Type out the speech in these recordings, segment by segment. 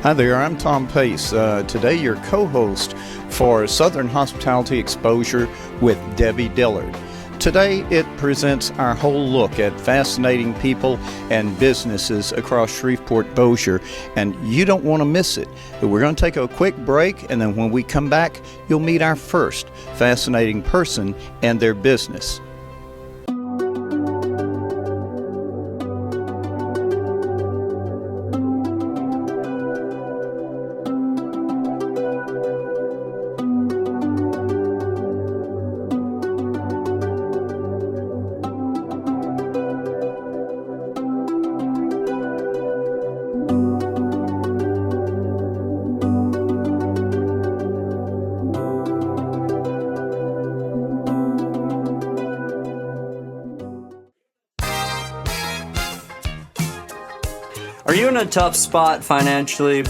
Hi there, I'm Tom Pace. Today your co-host for Southern Hospitality Exposure with Debbie Dillard. Today it presents our whole look at fascinating people and businesses across Shreveport-Bossier, and you don't want to miss it. We're going to take a quick break, and then when we come back, you'll meet our first fascinating person and their business. Are you in a tough spot financially?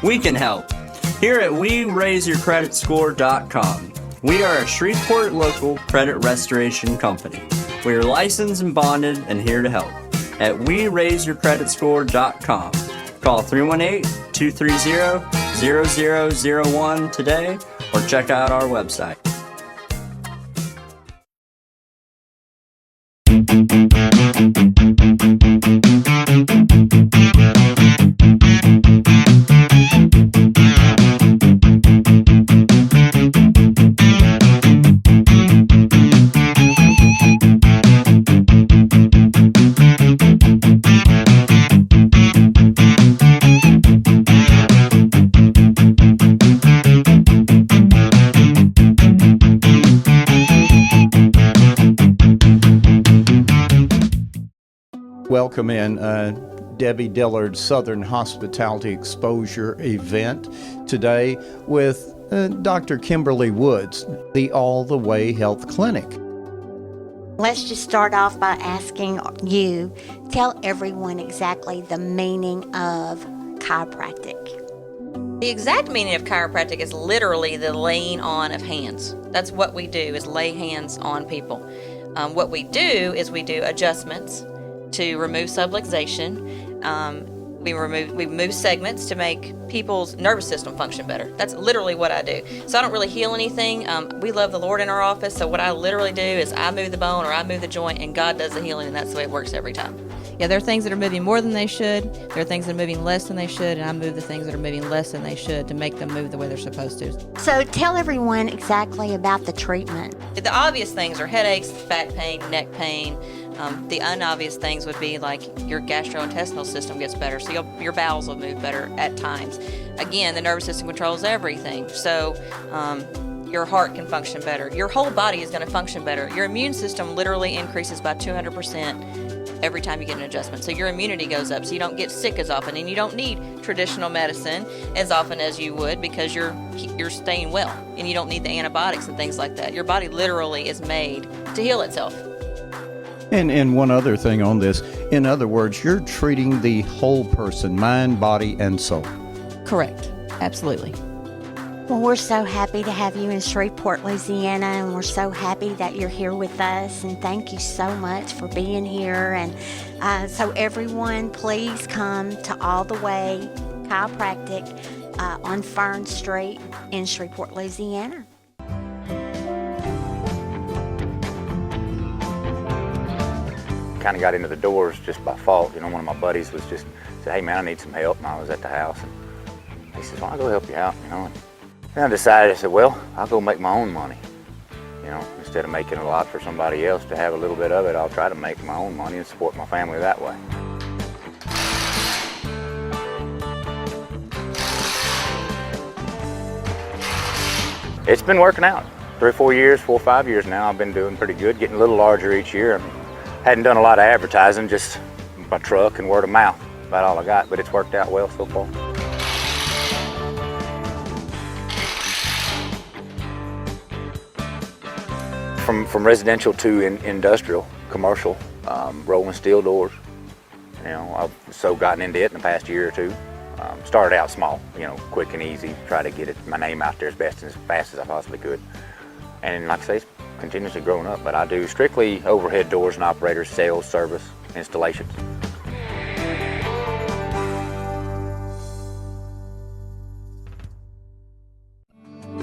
We can help. Here at WeRaiseYourCreditScore.com, we are a Shreveport local credit restoration company. We are licensed and bonded and here to help. At WeRaiseYourCreditScore.com, call 318-230-0001 today or check out our website. Welcome in Debbie Dillard's Southern Hospitality Exposure event today with Dr. Kimberly Woods, the All the Way Health Clinic. Let's just start off by asking you, tell everyone exactly the meaning of chiropractic. The exact meaning of chiropractic is literally the laying on of hands. That's what we do, is lay hands on people. What we do is we do adjustments to remove subluxation. We move segments to make people's nervous system function better. That's literally what I do. So I don't really heal anything. We love the Lord in our office, so what I literally do is I move the bone or I move the joint, and God does the healing, and that's the way it works every time. Yeah, there are things that are moving more than they should. There are things that are moving less than they should, and I move the things that are moving less than they should to make them move the way they're supposed to. So tell everyone exactly about the treatment. The obvious things are headaches, back pain, neck pain. The unobvious things would be like your gastrointestinal system gets better, so your bowels will move better at times. Again, the nervous system controls everything, so your heart can function better. Your whole body is going to function better. Your immune system literally increases by 200% every time you get an adjustment. So your immunity goes up, so you don't get sick as often, and you don't need traditional medicine as often as you would because you're staying well, and you don't need the antibiotics and things like that. Your body literally is made to heal itself. And one other thing on this, in other words, you're treating the whole person, mind, body, and soul. Correct. Absolutely. Well, we're so happy to have you in Shreveport, Louisiana, and we're so happy that you're here with us, and thank you so much for being here. And so everyone, please come to All the Way Chiropractic on Fern Street in Shreveport, Louisiana. Kind of got into the doors just by fault. You know, one of my buddies was just said, "Hey man, I need some help," and I was at the house, and he says, "Well, I'll go help you out," you know. And I decided, I said, "Well, I'll go make my own money." You know, instead of making a lot for somebody else to have a little bit of it, I'll try to make my own money and support my family that way. It's been working out. 3 or 4 years, 4 or 5 years now, I've been doing pretty good, getting a little larger each year. Hadn't done a lot of advertising, just by truck and word of mouth. About all I got, but it's worked out well so far. from residential to industrial, commercial, rolling steel doors. You know, I've so gotten into it in the past year or two. Started out small, you know, quick and easy, try to get my name out there as best and as fast as I possibly could. And like I say, it's continuously growing up, but I do strictly overhead doors and operators, sales, service, installations.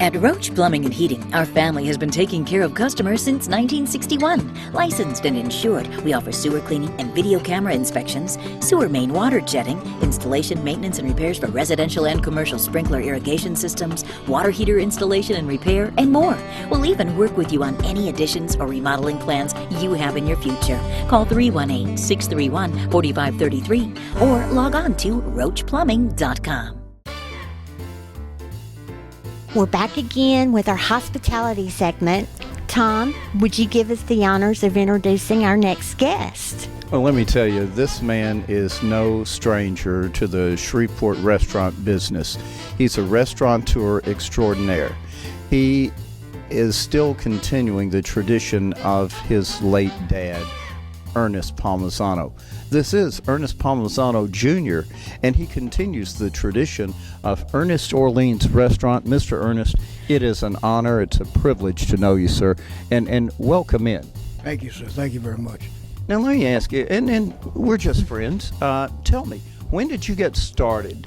At Roach Plumbing and Heating, our family has been taking care of customers since 1961. Licensed and insured, we offer sewer cleaning and video camera inspections, sewer main water jetting, installation, maintenance, and repairs for residential and commercial sprinkler irrigation systems, water heater installation and repair, and more. We'll even work with you on any additions or remodeling plans you have in your future. Call 318-631-4533 or log on to roachplumbing.com. We're back again with our hospitality segment. Tom, would you give us the honors of introducing our next guest? Well, let me tell you, this man is no stranger to the Shreveport restaurant business. He's a restaurateur extraordinaire. He is still continuing the tradition of his late dad, Ernest Palmisano. This is Ernest Palmisano Jr., and he continues the tradition of Ernest Orleans Restaurant. Mr. Ernest, it is an honor, it's a privilege to know you, sir, and welcome in. Thank you, sir. Thank you very much. Now, let me ask you, and we're just friends, tell me, when did you get started?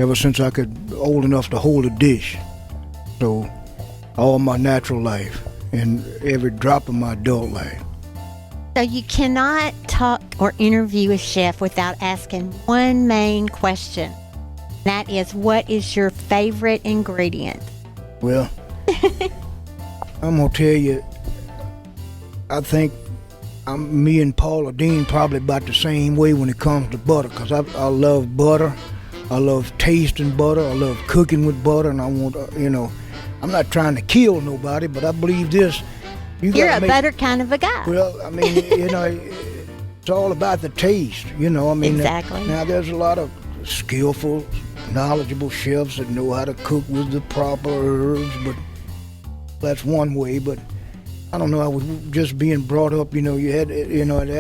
Ever since I could old enough to hold a dish. So, all my natural life and every drop of my adult life. So you cannot talk or interview a chef without asking one main question. That is, what is your favorite ingredient? Well, I'm going to tell you, I think me and Paula Deen probably about the same way when it comes to butter, because I love butter. I love tasting butter. I love cooking with butter, and I want, I'm not trying to kill nobody, but I believe this. You're a butter kind of a guy. Well, I mean, it's all about the taste, Exactly. Now, there's a lot of skillful, knowledgeable chefs that know how to cook with the proper herbs, but that's one way. But I don't know, I was just being brought up, it had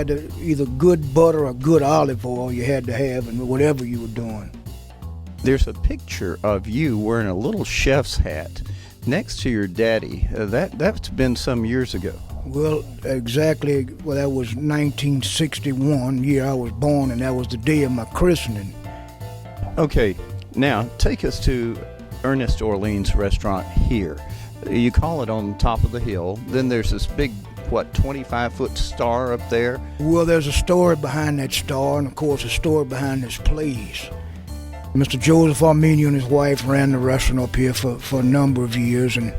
to, either good butter or good olive oil you had to have in whatever you were doing. There's a picture of you wearing a little chef's hat next to your daddy. That's been some years ago. Well, exactly. Well, that was 1961, year I was born, and that was the day of my christening. Okay, now take us to Ernest Orleans Restaurant here. You call it on top of the hill. Then there's this big, 25-foot star up there? Well, there's a story behind that star, and of course a story behind this place. Mr. Joseph Armenia and his wife ran the restaurant up here for a number of years, and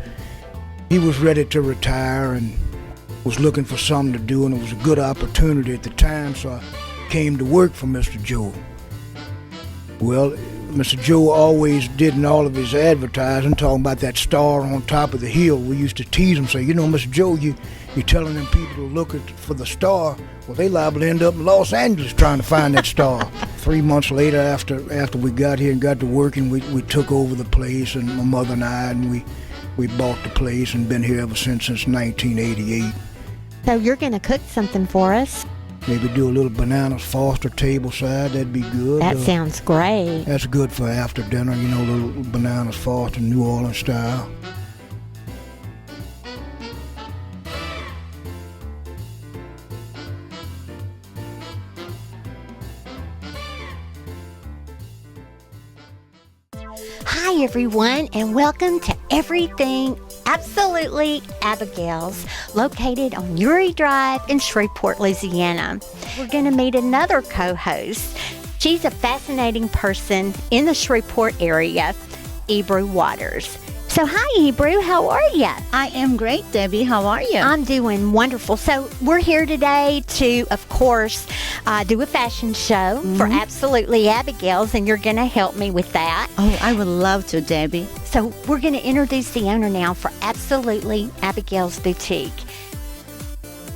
he was ready to retire and was looking for something to do, and it was a good opportunity at the time, so I came to work for Mr. Joe. Well, Mr. Joe always did in all of his advertising, talking about that star on top of the hill. We used to tease him, say, Mr. Joe, you're telling them people to look for the star. Well, they liable to end up in Los Angeles trying to find that star. 3 months later, after we got here and got to working, we took over the place, and my mother and I, and we bought the place and been here ever since 1988. So you're going to cook something for us? Maybe do a little bananas Foster table side. That'd be good. That sounds great. That's good for after dinner, little bananas Foster, New Orleans style. Hi, everyone, and welcome to Everything Absolutely Abigail's, located on Uri Drive in Shreveport, Louisiana. We're going to meet another co-host. She's a fascinating person in the Shreveport area, Ebru Waters. So hi, Ebru, how are you? I am great, Debbie. How are you? I'm doing wonderful. So we're here today to, of course, do a fashion show for Absolutely Abigail's, and you're going to help me with that. Oh, I would love to, Debbie. So we're going to introduce the owner now for Absolutely Abigail's Boutique.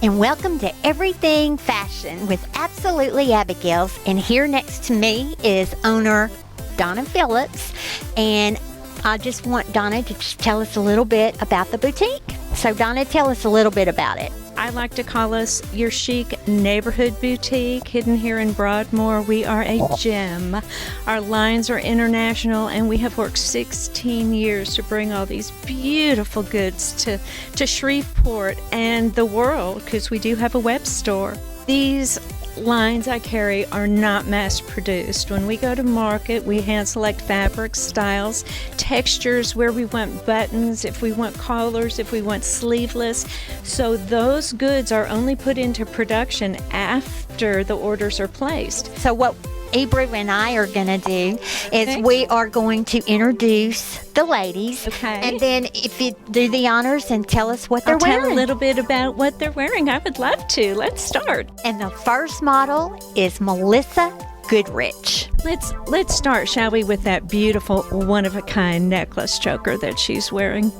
And welcome to Everything Fashion with Absolutely Abigail's. And here next to me is owner Donna Phillips. And I just want Donna to just tell us a little bit about the boutique. So Donna, tell us a little bit about it. I like to call us your chic neighborhood boutique hidden here in Broadmoor. We are a gem. Our lines are international, and we have worked 16 years to bring all these beautiful goods to Shreveport and the world, because we do have a web store. These lines I carry are not mass produced. When we go to market, we hand select fabrics, styles, textures, where we want buttons, if we want collars, if we want sleeveless. So those goods are only put into production after the orders are placed. So what Ebru and I are going to do is we are going to introduce the ladies. Okay. And then if you do the honors and tell us what they're I'll wearing. tell a little bit about what they're wearing. I would love to. Let's start. And the first model is Melissa Goodrich. Let's start, shall we, with that beautiful one-of-a-kind necklace choker that she's wearing.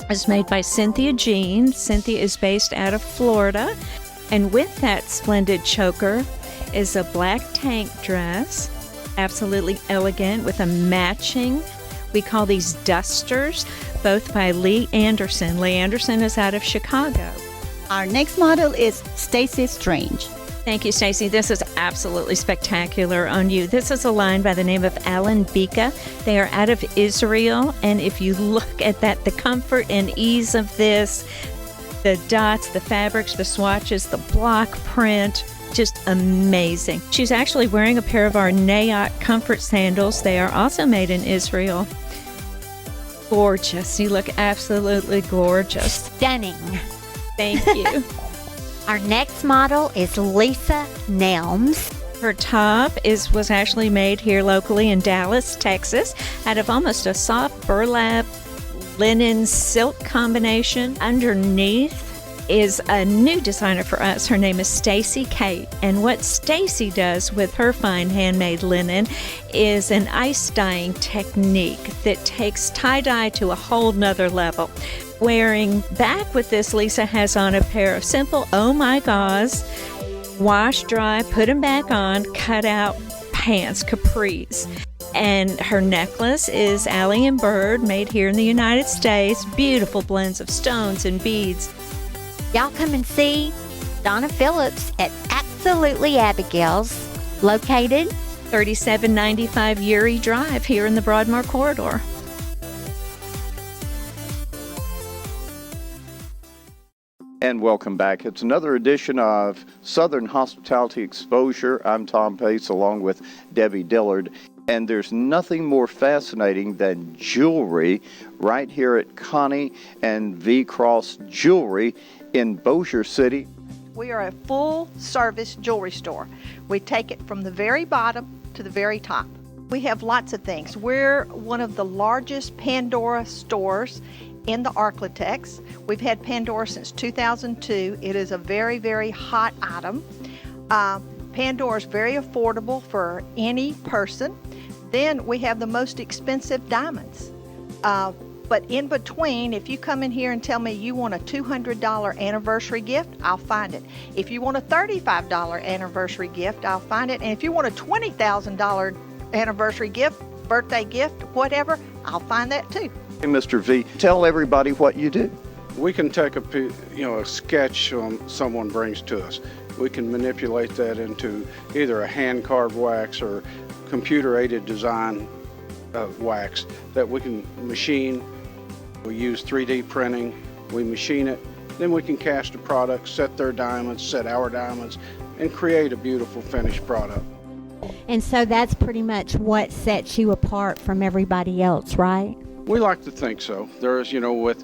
It's made by Cynthia Jean. Cynthia is based out of Florida. And with that splendid choker is a black tank dress, absolutely elegant, with a matching, we call these dusters, both by Lee Anderson. Lee Anderson is out of Chicago. Our next model is Stacy Strange. Thank you, Stacy. This is absolutely spectacular on you. This is a line by the name of Alan Bika. They are out of Israel, and if you look at that, the comfort and ease of this, the dots, the fabrics, the swatches, the block print, just amazing. She's actually wearing a pair of our Nayat comfort sandals. They are also made in Israel. Gorgeous. You look absolutely gorgeous. Stunning. Thank you. Our next model is Lisa Nelms. Her top was actually made here locally in Dallas, Texas, out of almost a soft burlap linen silk combination. Underneath is a new designer for us. Her name is Stacy Kate, and what Stacy does with her fine handmade linen is an ice dyeing technique that takes tie-dye to a whole nother level. Wearing back with this, Lisa has on a pair of simple oh my gosh, wash dry, put them back on, cut out pants, capris. And her necklace is Alley and Bird, made here in the United States. Beautiful blends of stones and beads. Y'all come and see Donna Phillips at Absolutely Abigail's, located 3795 Uri Drive here in the Broadmoor corridor. And welcome back. It's another edition of Southern Hospitality Exposure. I'm Tom Pace along with Debbie Dillard. And there's nothing more fascinating than jewelry right here at Connie and V Cross Jewelry in Bossier City. We are a full-service jewelry store. We take it from the very bottom to the very top. We have lots of things. We're one of the largest Pandora stores in the Arklatex. We've had Pandora since 2002. It is a very, very hot item. Pandora is very affordable for any person. Then we have the most expensive diamonds. But in between, if you come in here and tell me you want a $200 anniversary gift, I'll find it. If you want a $35 anniversary gift, I'll find it. And if you want a $20,000 anniversary gift, birthday gift, whatever, I'll find that too. Hey, Mr. V, tell everybody what you do. We can take a sketch someone brings to us. We can manipulate that into either a hand-carved wax or computer-aided design wax that we can machine. We use 3D printing, we machine it, then we can cast a product, set their diamonds, set our diamonds, and create a beautiful finished product. And so that's pretty much what sets you apart from everybody else, right? We like to think so. There's, with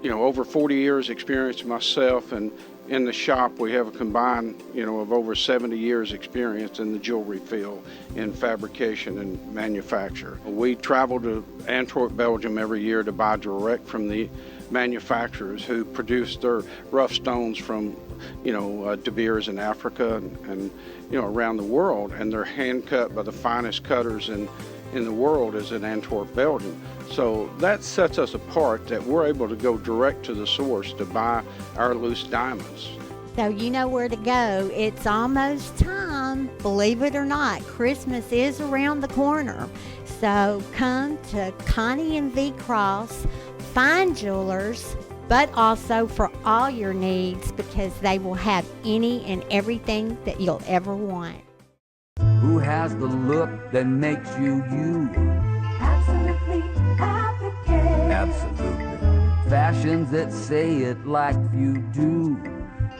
over 40 years experience myself, and in the shop we have a combined, of over 70 years experience in the jewelry field in fabrication and manufacture. We travel to Antwerp, Belgium every year to buy direct from the manufacturers who produce their rough stones from, De Beers in Africa and around the world, and they're hand cut by the finest cutters in the world is in Antwerp, Belgium. So that sets us apart, that we're able to go direct to the source to buy our loose diamonds. So you know where to go. It's almost time, believe it or not. Christmas is around the corner. So come to Connie and V Cross Fine Jewelers but also for all your needs, because they will have any and everything that you'll ever want. Who has the look that makes you you? Absolutely Abigail. Absolutely. Fashions that say it like you do.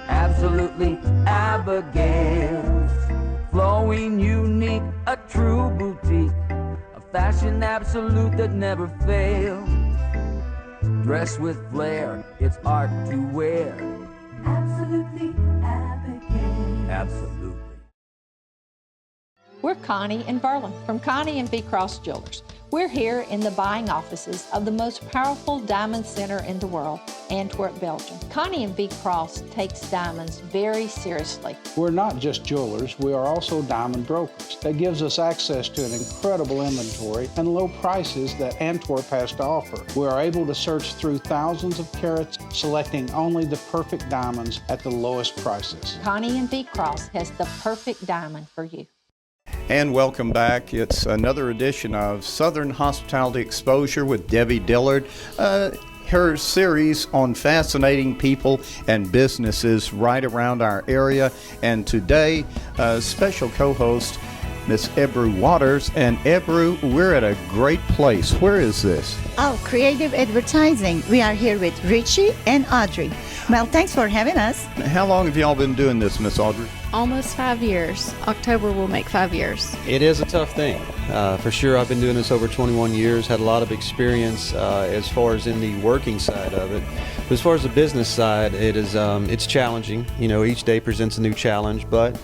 Absolutely Abigail's. Flowing, unique, a true boutique. A fashion absolute that never fails. Dressed with flair, it's art to wear. Absolutely Abigail. Absolutely. We're Connie and Berlin from Connie and B. Cross Jewelers. We're here in the buying offices of the most powerful diamond center in the world, Antwerp, Belgium. Connie and B. Cross takes diamonds very seriously. We're not just jewelers, we are also diamond brokers. That gives us access to an incredible inventory and low prices that Antwerp has to offer. We are able to search through thousands of carats, selecting only the perfect diamonds at the lowest prices. Connie and B. Cross has the perfect diamond for you. And welcome back. It's another edition of Southern Hospitality Exposure with Debbie Dillard. Her series on fascinating people and businesses right around our area. And today, special co-host, Miss Ebru Waters. And Ebru, we're at a great place. Where is this? Oh, Creative Advertising. We are here with Richie and Audrey. Well, thanks for having us. How long have y'all been doing this, Miss Audrey? Almost 5 years. October will make 5 years. It is a tough thing. For sure, I've been doing this over 21 years, had a lot of experience as far as in the working side of it. But as far as the business side, it's challenging. You know, each day presents a new challenge, but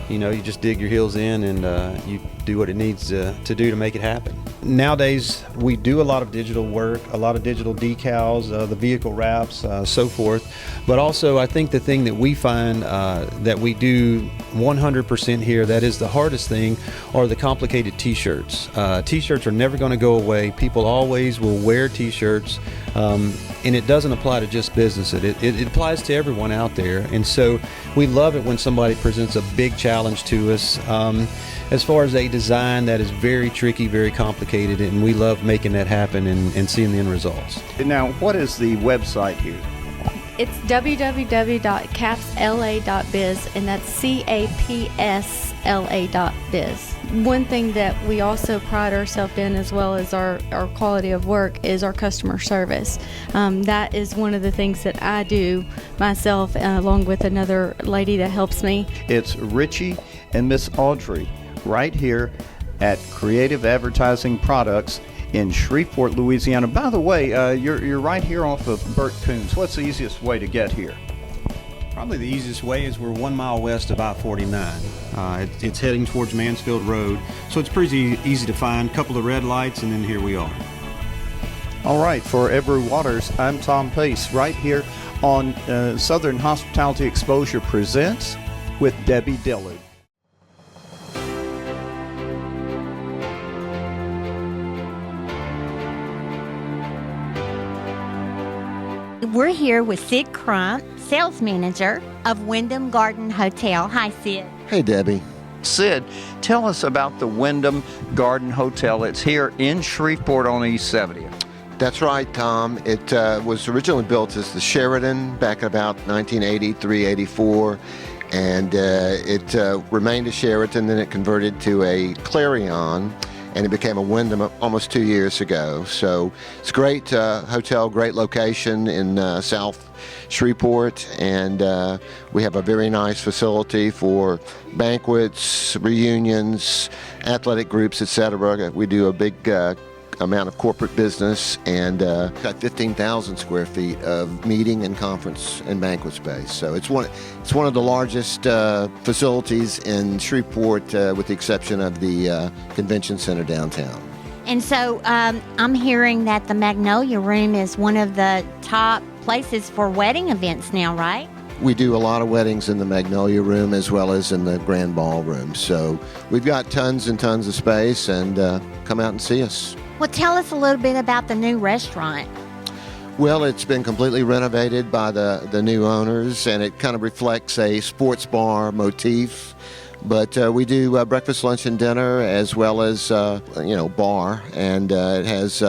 you know, you just dig your heels in and you do what it needs to do to make it happen. Nowadays, we do a lot of digital work, a lot of digital decals, the vehicle wraps, so forth. But also, I think the thing that we find that we do 100% here, that is the hardest thing, are the complicated T-shirts. T-shirts are never going to go away. People always will wear T-shirts, and it doesn't apply to just business. It applies to everyone out there. And so we love it when somebody presents a big challenge to us. As far as a design that is very tricky, very complicated, and we love making that happen and seeing the end results. Now, what is the website here? It's www.capsla.biz, and that's CAPSLA.biz. One thing that we also pride ourselves in, as well as our quality of work, is our customer service. That is one of the things that I do myself, along with another lady that helps me. It's Richie and Miss Audrey right here at Creative Advertising Products in Shreveport, Louisiana. By the way, you're right here off of Burt Coons. What's the easiest way to get here? Probably the easiest way is we're 1 mile west of I-49. It's heading towards Mansfield Road, so it's pretty easy to find. A couple of red lights, and then here we are. All right, for Ebru Waters, I'm Tom Pace, right here on Southern Hospitality Exposure Presents with Debbie Dillard. We're here with Sid Crump, sales manager of Wyndham Garden Hotel. Hi, Sid. Hey, Debbie. Sid, tell us about the Wyndham Garden Hotel. It's here in Shreveport on East 70th. That's right, Tom. It was originally built as the Sheraton back in about 1983, 84, and it remained a Sheraton, then it converted to a Clarion, and it became a Wyndham almost 2 years ago. So it's a great hotel, great location in South Shreveport, and we have a very nice facility for banquets, reunions, athletic groups, etc. We do a big amount of corporate business, and got 15,000 square feet of meeting and conference and banquet space. So it's one of the largest facilities in Shreveport, with the exception of the convention center downtown. And so I'm hearing that the Magnolia Room is one of the top places for wedding events now, right? We do a lot of weddings in the Magnolia Room as well as in the Grand Ballroom. So we've got tons and tons of space, and come out and see us. Well, tell us a little bit about the new restaurant. Well, it's been completely renovated by the new owners, and it kind of reflects a sports bar motif. But we do breakfast, lunch, and dinner, as well as bar, and it has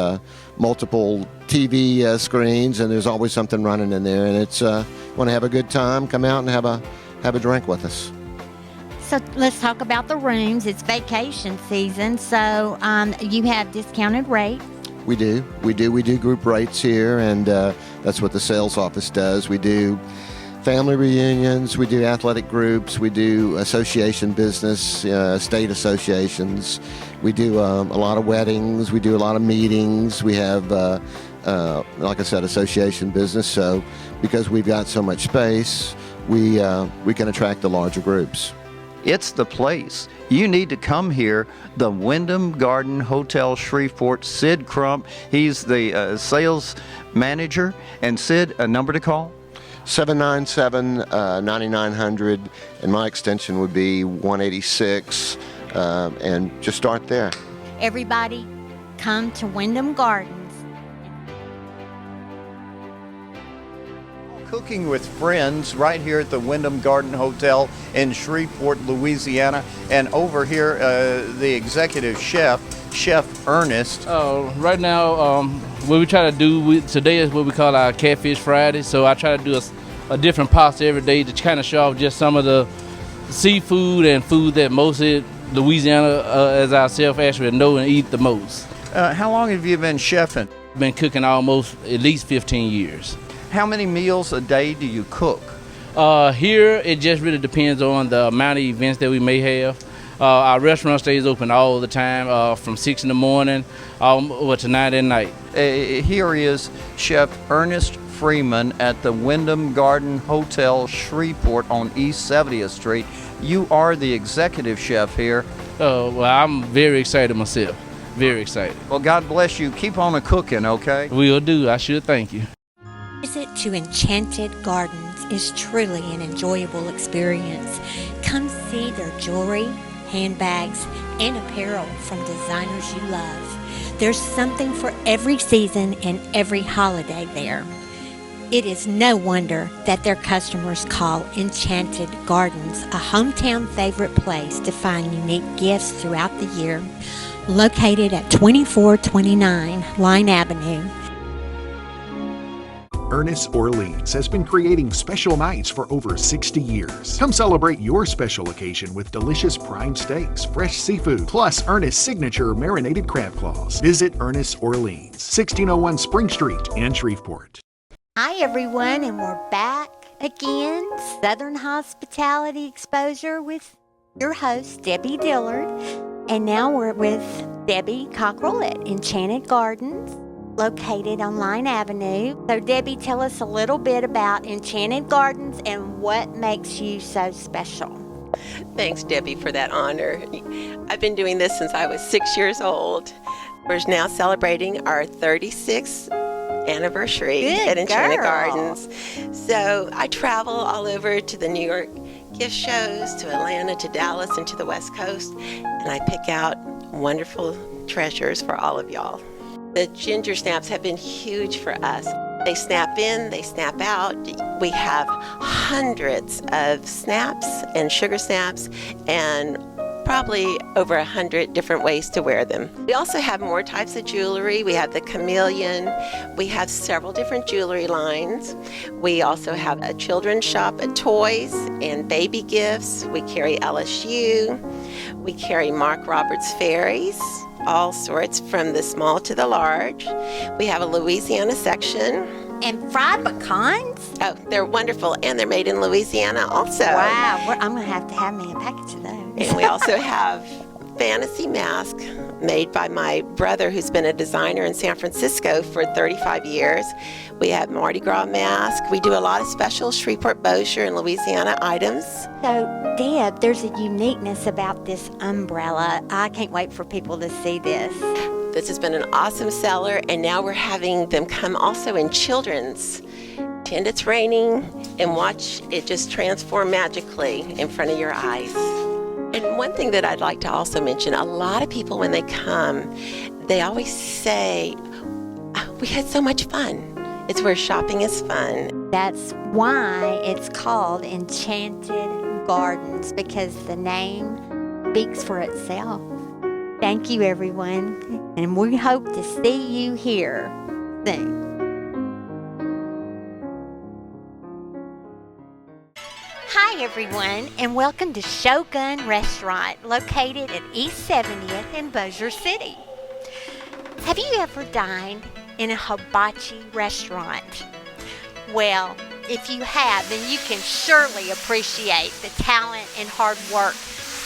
multiple TV screens, and there's always something running in there. And it's want to have a good time, come out and have a drink with us. So let's talk about the rooms. It's vacation season, so you have discounted rates. We do group rates here, and that's what the sales office does. We do family reunions, we do athletic groups, we do association business, state associations. We do a lot of weddings, we do a lot of meetings. We have, like I said, association business. So because we've got so much space, we can attract the larger groups. It's the place. You need to come here. The Wyndham Garden Hotel Shreveport. Sid Crump, he's the sales manager. And Sid, a number to call? 797-9900, and my extension would be 186, and just start there. Everybody, come to Wyndham Gardens. Cooking with friends right here at the Wyndham Garden Hotel in Shreveport, Louisiana. And over here, the executive chef, Chef Ernest. Right now, what we try to do today is what we call our Catfish Friday. So I try to do a different pasta every day to kind of show off just some of the seafood and food that most of Louisiana, as ourselves, actually know and eat the most. How long have you been chefing? Been cooking almost at least 15 years. How many meals a day do you cook? Here, it just really depends on the amount of events that we may have. Our restaurant stays open all the time, from 6 in the morning to 9 at night. Here is Chef Ernest Freeman at the Wyndham Garden Hotel Shreveport on East 70th Street. You are the executive chef here. Well, I'm very excited myself. Very excited. Well, God bless you. Keep on cooking, okay? Will do. I should. Thank you. Visit to Enchanted Gardens is truly an enjoyable experience. Come see their jewelry, handbags, and apparel from designers you love. There's something for every season and every holiday there. It is no wonder that their customers call Enchanted Gardens a hometown favorite place to find unique gifts throughout the year. Located at 2429 Line Avenue. Ernest Orleans has been creating special nights for over 60 years. Come celebrate your special occasion with delicious prime steaks, fresh seafood, plus Ernest's signature marinated crab claws. Visit Ernest Orleans, 1601 Spring Street in Shreveport. Hi everyone, and we're back again. Southern Hospitality Exposure with your host, Debbie Dillard. And now we're with Debbie Cockrell at Enchanted Gardens, located on Line Avenue. So Debbie, tell us a little bit about Enchanted Gardens and what makes you so special. Thanks, Debbie, for that honor. I've been doing this since I was 6 years old. We're now celebrating our 36th anniversary at Enchanted Gardens. So I travel all over to the New York gift shows, to Atlanta, to Dallas, and to the West Coast, and I pick out wonderful treasures for all of y'all. The ginger snaps have been huge for us. They snap in, they snap out. We have hundreds of snaps and sugar snaps and probably over 100 different ways to wear them. We also have more types of jewelry. We have the chameleon. We have several different jewelry lines. We also have a children's shop of toys and baby gifts. We carry LSU. We carry Mark Roberts fairies, all sorts from the small to the large. We have a Louisiana section. And fried pecans? Oh, they're wonderful, and they're made in Louisiana also. Wow, I'm going to have me a package of those. And we also have fantasy mask made by my brother, who's been a designer in San Francisco for 35 years. We have Mardi Gras mask. We do a lot of special Shreveport, Bossier, and Louisiana items. So, Deb, there's a uniqueness about this umbrella. I can't wait for people to see this. This has been an awesome seller, and now we're having them come also in children's. Pretend it's raining and watch it just transform magically in front of your eyes. And one thing that I'd like to also mention, a lot of people when they come, they always say, we had so much fun. It's where shopping is fun. That's why it's called Enchanted Gardens, because the name speaks for itself. Thank you, everyone, and we hope to see you here soon. Hi, everyone, and welcome to Shogun Restaurant, located at East 70th in Bossier City. Have you ever dined in a hibachi restaurant? Well, if you have, then you can surely appreciate the talent and hard work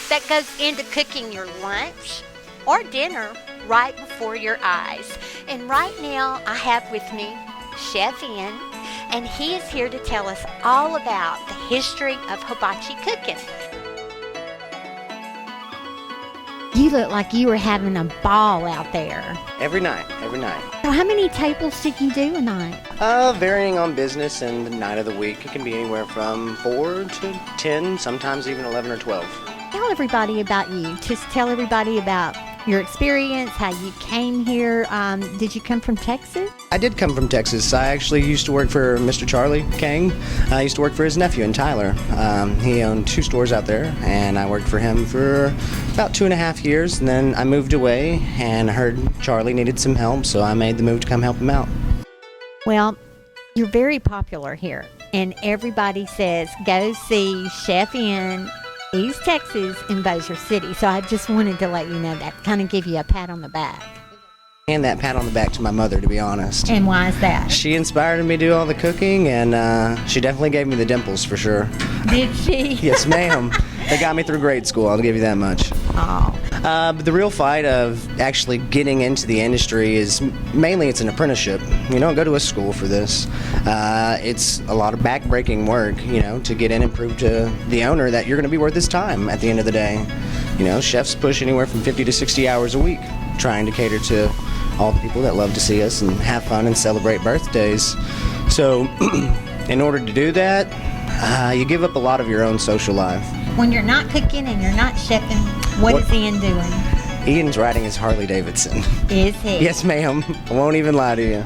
that goes into cooking your lunch or dinner right before your eyes. And right now, I have with me Chef Ian, and he is here to tell us all about the history of hibachi cooking. You look like you were having a ball out there. Every night. So how many tables did you do a night? Varying on business and the night of the week. It can be anywhere from 4 to 10, sometimes even 11 or 12. Tell everybody about you. Just tell everybody about your experience, how you came here. Did you come from Texas? I did come from Texas. I actually used to work for Mr. Charlie Kang. I used to work for his nephew in Tyler. He owned 2 stores out there, and I worked for him for about 2.5 years. And then I moved away and heard Charlie needed some help, so I made the move to come help him out. Well, you're very popular here, and everybody says go see Chef Ian, East Texas, in Bossier City. So I just wanted to let you know that, kind of give you a pat on the back. And that pat on the back to my mother, to be honest. And why is that? She inspired me to do all the cooking, and she definitely gave me the dimples for sure. Did she? Yes, ma'am. They got me through grade school, I'll give you that much. Oh. But the real fight of actually getting into the industry is mainly it's an apprenticeship. You don't go to a school for this. It's a lot of back-breaking work, to get in and prove to the owner that you're going to be worth his time at the end of the day. Chefs push anywhere from 50 to 60 hours a week trying to cater to all the people that love to see us and have fun and celebrate birthdays. So in order to do that, you give up a lot of your own social life. When you're not cooking and you're not chefing, what is Ian doing? Ian's riding his Harley Davidson. Is he? Yes, ma'am. I won't even lie to you.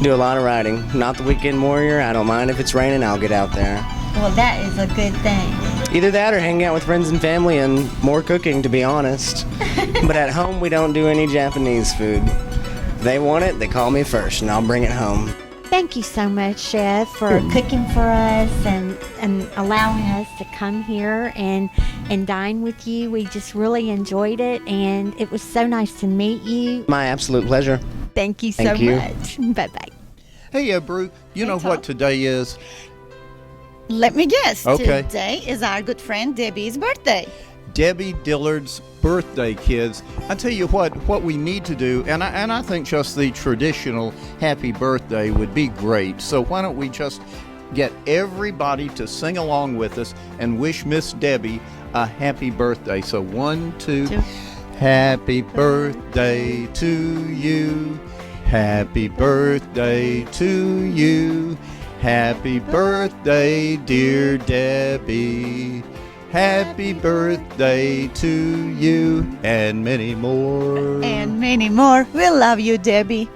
Do a lot of riding. Not the weekend warrior. I don't mind if it's raining, I'll get out there. Well, that is a good thing. Either that or hanging out with friends and family and more cooking, to be honest. But at home, we don't do any Japanese food. If they want it, they call me first, and I'll bring it home. Thank you so much, Chef, for cooking for us and allowing us to come here and dine with you. We just really enjoyed it, and it was so nice to meet you. My absolute pleasure. Thank you so much. Bye-bye. Hey, Brooke, you know what today is? Let me guess. Okay. Today is our good friend Debbie's birthday. Debbie Dillard's birthday, kids. I tell you what we need to do, and I think just the traditional happy birthday would be great. So why don't we just get everybody to sing along with us and wish Miss Debbie a happy birthday. So 1, 2. Happy birthday to you. Happy birthday to you. Happy birthday, dear Debbie. Happy birthday to you, and many more. And many more. We love you, Debbie.